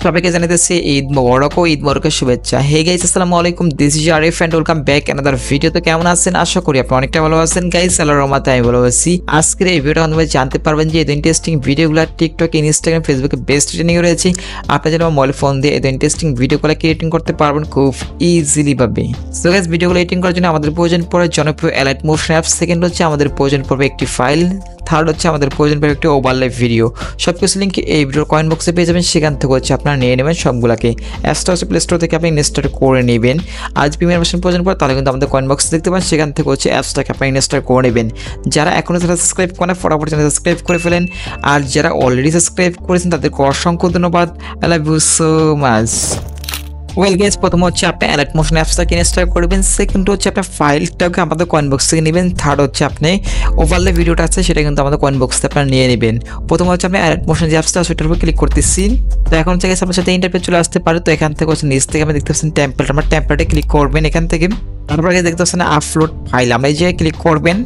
সবাইকে জানাতেছি ঈদ মোবারক ও ঈদ মোবারকের শুভেচ্ছা। হে গাইস, আসসালামু আলাইকুম, this is Arif and welcome back another video. তো কেমন আছেন? আশা করি আপনি অনেকটা ভালো আছেন গাইস। আল্লাহর রহমতে আমি ভালো আছি। আজকের এই ভিডিওটা আপনারা জানতে পারবেন যে এই ইন্টারেস্টিং ভিডিওগুলো টিকটক, ইনস্টাগ্রাম, ফেসবুকে বেস্ট ট্রেন্ডিং রয়েছে। আপনি যেন মোবাইল ফোন দিয়ে এই ইন্টারেস্টিং ভিডিওগুলো ক্রিয়েটিং করতে পারবেন খুব ইজিলি ভাবে। সো গাইস, ভিডিওগুলো এডিটিং করার জন্য আমাদের প্রয়োজন পড়ে জনপ্রিয় এলাইট মোশন অ্যাপ। সেকেন্ড হচ্ছে আমাদের প্রয়োজন পড়বে একটি ফাইল। থার্ড হচ্ছে আমাদের প্রয়োজন পড়বে একটি ওভারলে ভিডিও। সবকিছু লিঙ্ক এই ভিডিওর কমেন্ট বক্সে পেয়ে যাবেন। সেখান থেকে হচ্ছে আপনারা নিয়ে নেবেন সবগুলাকে। অ্যাপসটা হচ্ছে প্লে স্টোর থেকে আপনি ইনস্টল করে নেবেন। আজ প্রিমিয়ার ভার্সন প্রয়োজন পড়ে তাহলে কিন্তু আমাদের কমেন্ট বক্সে দেখতে পান। সেখান থেকে হচ্ছে অ্যাপসটাকে আপনি ইনস্টল করে নেবেন। যারা এখনও সাবস্ক্রাইব করেন ফটাফট চ্যানেল সাবস্ক্রাইব করে ফেলেন। আর যারা অলরেডি সাবস্ক্রাইব করেছেন তাদেরকে অসংখ্য ধন্যবাদ। I love you so much. Well guys, প্রথম হচ্ছে আপনি অ্যালার্ট মোশন অ্যাপসটাকে ইনস্টল করবেন। সেকেন্ড হচ্ছে আপনার ফাইলটাকে আমাদের কয়েন বক্স থেকে নেবেন। থার্ড হচ্ছে আপনি ওভারলে ভিডিওটা আছে সেটা কিন্তু আমাদের কয়েন বক্স থেকে আপনারা নিয়ে নেবেন। প্রথম হচ্ছে আপনি অ্যালার্ট মোশন যে অ্যাপসটা সেটার উপর ক্লিক করতেছি। তো এখন থেকে আপনার সাথে ইন্টারফেস চলে আসতে পারে। তো এখান থেকে হচ্ছে নিচ থেকে আপনি দেখতে পাচ্ছেন টেমপ্লেট, আমার টেমপ্লেটে ক্লিক করবেন এখান থেকে। তারপরে দেখতে পাচ্ছেন আপলোড ফাইল, আমরা এই জায়গায় ক্লিক করবেন।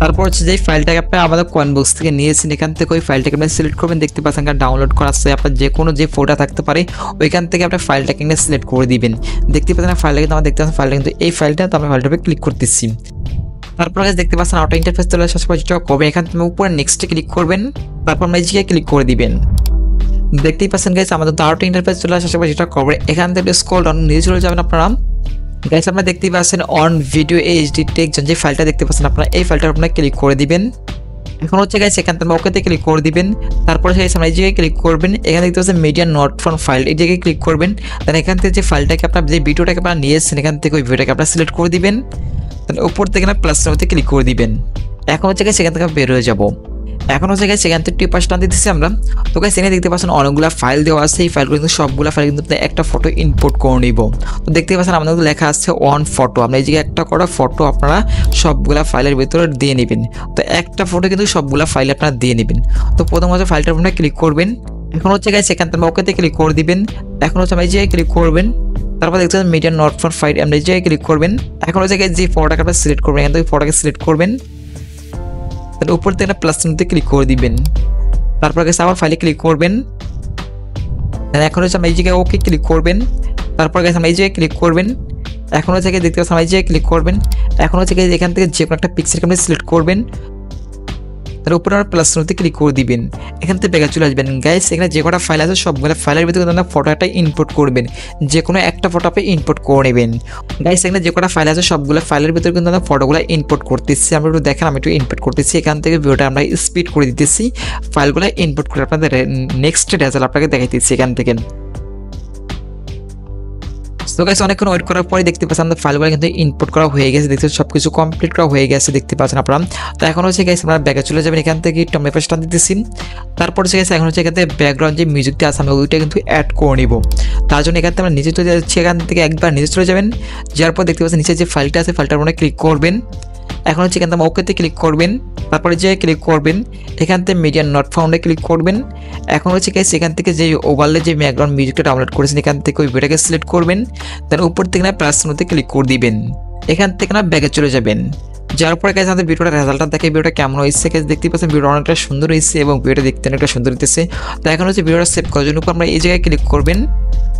তারপর হচ্ছে যে ফাইলটাকে আপনি আমাদের কয়েন বক্স থেকে নিয়েছেন এখান থেকে ওই ফাইলটাকে আপনি সিলেক্ট করবেন। দেখতে পাচ্ছেন ডাউনলোড করা আছে, আপনার যে কোনো যে ফটো থাকতে পারে ওইখান থেকে আপনার ফাইলটাকে এখানে সিলেক্ট করে দিবেন। দেখতে পাচ্ছেন ফাইলটা কিন্তু আমরা দেখতে পাচ্ছেন ফাইলটা কিন্তু এই ফাইলটা, তো আমরা ফাইলটাকে ক্লিক করতেছি। তারপরে দেখতে পাচ্ছেন অটো ইন্টারফেস চলে আসার পর যেটা করবেন এখান থেকে উপরে নেক্সটে ক্লিক করবেন। তারপর আমরা এই জায়গায় ক্লিক করে দিবেন। দেখতেই পাচ্ছেন গাইস আমাদের অটো ইন্টারফেস চলে আসার পর যেটা করবেন এখান থেকে স্ক্রল ডাউন নিচে চলে যাবেন আপনারা। গাইস আপনারা দেখতেই পাচ্ছেন অন ভিডিও এইচডি টেক্সট যে ফাইলটা দেখতে পাচ্ছেন আপনারা এই ফাইলটার আপনারা ক্লিক করে দিবেন। এখন হচ্ছে গাইস এখান থেকে ওকেতে ক্লিক করে দিবেন। তারপরে সেই আমরা এই জায়গায় ক্লিক করবেন। এখানে দেখতে পাচ্ছেন মিডিয়া নট ফ্রম ফাইল, এই জায়গায় ক্লিক করবেন। দেন এখান থেকে যে ফাইলটাকে আপনার যে ভিডিওটাকে আপনারা নিয়েছেন এখান থেকে ওই ভিডিওটাকে আপনারা সিলেক্ট করে দিবেন। তাহলে উপর থেকে না প্লাসের মধ্যে ক্লিক করে দিবেন। এখন হচ্ছে গাইস সেখান থেকে বের হয়ে যাব। এখন হচ্ছে গাইস সেখান থেকে টিপ টান দিতেছি আমরা। তো গাইস এখানে দেখতে পাচ্ছেন অনেকগুলো ফাইল দেওয়া আছে। এই ফাইলগুলো কিন্তু সবগুলো ফাইল কিন্তু একটা ফটো ইম্পোর্ট করে নিব। তো দেখতে পাচ্ছেন আমাদের লেখা আছে ওয়ান ফটো, আমরা এই জায়গায় একটা করে ফটো আপনারা সবগুলা ফাইলের ভিতরে দিয়ে নেবেন। তো একটা ফটো কিন্তু সবগুলা ফাইল আপনারা দিয়ে নেবেন। তো প্রথম হচ্ছে ফাইলটার আপনারা ক্লিক করবেন। এখন হচ্ছে গাইস সেখান থেকে ওকেতে ক্লিক করে দিবেন। এখন হচ্ছে আমরা এই জায়গায় ক্লিক করবেন। তারপর দেখতে পাচ্ছেন মিডিয়া নট ফর ফাইল, আমরা এই জায়গায় ক্লিক করবেন। এখন হচ্ছে গাইস যে ফটোটাকে আপনারা সিলেক্ট করবেন এখান থেকে ফটোটাকে সিলেক্ট করবেন। তাহলে উপর থেকে প্লাস চিহ্নতে ক্লিক করে দিবেন। তারপর গেছে আবার ফাইলে ক্লিক করবেন। এখন হচ্ছে আমরা এই জায়গায় ওকে ক্লিক করবেন। তারপর গেছে আমরা এই জায়গায় ক্লিক করবেন। এখন হচ্ছে দেখতে পাচ্ছেন আমরা এই জায়গায় ক্লিক করবেন। এখন হচ্ছে এখান থেকে যে কোনো একটা পিকচারকে আপনি সিলেক্ট করবেন। তার উপরে আমরা প্লাস চিহ্নতে ক্লিক করে দিবেন। এখান থেকে ব্যাকে চলে আসবেন। গাইস এখানে যে কটা ফাইল আছে সবগুলো ফাইলের ভিতরে আপনারা ফটো একটা ইনপুট করবেন। যে কোনো একটা ফটো আপনি ইনপুট করে নেবেন। গাইস এখানে যে কটা ফাইল আছে সবগুলো ফাইলের ভিতরে কিন্তু আমরা ফটোগুলো ইনপুট করতেছি। আমরা একটু দেখেন, আমি একটু ইনপুট করতেছি। এখান থেকে ভিডিওটা আমরা স্পিড করে দিতেছি। ফাইলগুলো ইনপুট করে আপনাদের নেক্সট রেজাল্ট আপনাকে দেখাইতেছি এখান থেকে। তো গাইস অনেকক্ষণ ওয়েট করার পরে দেখতে পাচ্ছেন আমাদের ফাইলগুলো কিন্তু ইনপুট করা হয়ে গেছে। দেখতে সবকিছু কমপ্লিট করা হয়ে গেছে দেখতে পাচ্ছেন আপনারা। তো এখন হচ্ছে গাইস আমরা ব্যাকে চলে যাবেন। এখান থেকে টমেটো টান দিতেছি। তারপর হচ্ছে গাইস এখন হচ্ছে এখান থেকে ব্যাকগ্রাউন্ড যে মিউজিকটা আছে আমরা ওইটা কিন্তু অ্যাড করে নিব। তার জন্য এখান থেকে আমরা নিচে চলে যাচ্ছি। এখান থেকে একবার নিচে চলে যাবেন। যার পর দেখতে পাচ্ছেন নিচে যে ফাইলটা আছে ফাইলটার উপরে ক্লিক করবেন। এখন হচ্ছে এখান থেকে ওকেতে ক্লিক করবেন। তারপরে যে ক্লিক করবেন এখান থেকে মিডিয়া নট ফাউন্ডে ক্লিক করবেন। এখন হচ্ছে গাইস এখান থেকে যে ওভারলে যে ব্যাকগ্রাউন্ড মিউজিকটা ডাউনলোড করেছেন এখান থেকে ওই ভিডিওটাকে সিলেক্ট করবেন। তার উপর থেকে না প্লাস চিহ্নতে ক্লিক করে দিবেন। এখান থেকে না ব্যাকে চলে যাবেন। যার পরে গাইস আমাদের ভিডিওটার রেজাল্টটা দেখে ভিডিওটা কেমন হয়েছে গাইস দেখতে পাচ্ছেন ভিডিওটা অনেকটা সুন্দর হয়েছে এবং ভিডিওটা দেখতে অনেকটা সুন্দর হইতেছে। তো এখন হচ্ছে ভিডিওটা সেভ করার জন্য আমরা এই জায়গায় ক্লিক করবেন।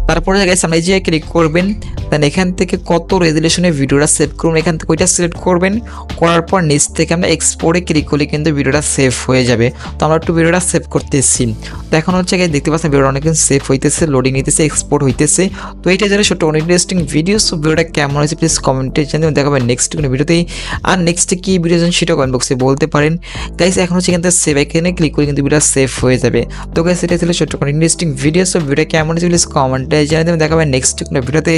তারপরে গাইস আমরা এই জায়গায় ক্লিক করবেন। দেন এখান থেকে কত রেজুলেশনে ভিডিওটা সেভ করুন এখান থেকে ওইটা সিলেক্ট করবেন। করার পর নিচ থেকে আমরা এক্সপোর্টে ক্লিক করলে কিন্তু ভিডিওটা সেভ হয়ে যাবে। তো আমরা একটু ভিডিওটা সেভ করতেছি। তো এখন হচ্ছে গাইস দেখতে পাচ্ছেন ভিডিওটা অনেক সেভ হইতেছে, লোডিং নিতেছে, এক্সপোর্ট হইতেছে। তো এইটা যারা ছোট অনেক ইন্টারেস্টিং ভিডিও। সো ভিডিওটা কেমন হয়েছে প্লিজ কমেন্টে জানিয়ে দেখাবেন নেক্সট কোনো ভিডিওতেই। আর নেক্সটে কী ভিডিও জানেন সেটা কমেন্ট বক্সে বলতে পারেন গাইস। এখন হচ্ছে এখান থেকে সেভ আইকনে ক্লিক করে কিন্তু ভিডিওটা সেভ হয়ে যাবে। তো গাইস এটা ছিল ছোট কোনো ইন্টারেস্টিং ভিডিও। সো ভিডিওটা কেমন হয়েছে প্লিজ কমেন্টে জানিয়ে দেখাবেন নেক্সট কোনো ভিডিওতে।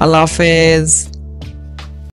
আল্লাহ হাফেজ।